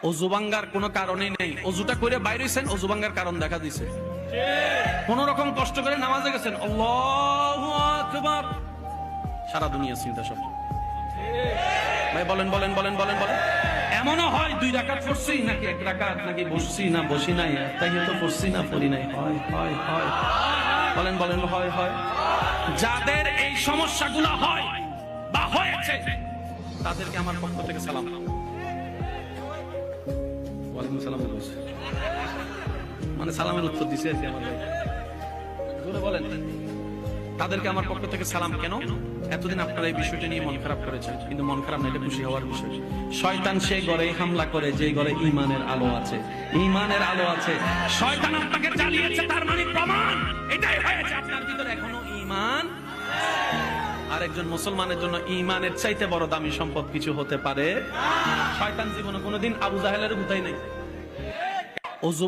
অজু ভাঙ্গার কোনো কারণই নেই। অজুটা করে বাইরে হইছেন, অজু ভাঙ্গার কারণ দেখা দিছে। কোন রকম কষ্ট করে নামাজে গেছেন, আল্লাহু আকবার, সারা দুনিয়া চিন্তা সব। ভাই বলেন বলেন বলেন বলেন বলেন, এমনও হয় 2 রাকাত পড়ছি নাকি 1 রাকাত, নাকি বসছি না বসি নাই, তাহিয়াত পড়ছি না পড়ি নাই, হয় হয় হয়, বলেন বলেন, হয় হয়। যাদের এই সমস্যাগুলো হয় বা হয়েছে তাদেরকে আমার পক্ষ থেকে সালাম। ওয়ালাইকুম সালাম বলছি, মানে সালামের উত্তর দিছে আর কি আমার ভাই। জোরে বলেন, তাদেরকে আমার পক্ষ থেকে সালাম। কেন? এতদিন আপনারা এই বিষয়টা নিয়ে মন খারাপ করেছেন, কিন্তু মন খারাপ না, এটা খুশি হওয়ার বিষয়। শয়তান সেই ঘরে হামলা করে যে ঘরে ঈমানের আলো আছে, ঈমানের আলো আছে। শয়তান আপনাকে জ্বালিয়েছে, তার মানে প্রমাণ এটাই হয়েছে আপনার ভিতরে এখনো ঈমান। আর একজন মুসলমানের জন্য ঈমানের চাইতে বড় দামি সম্পদ কিছু হতে পারে? শয়তান জীবনে কোনোদিন আবু জাহেলের ভূতাই নাই।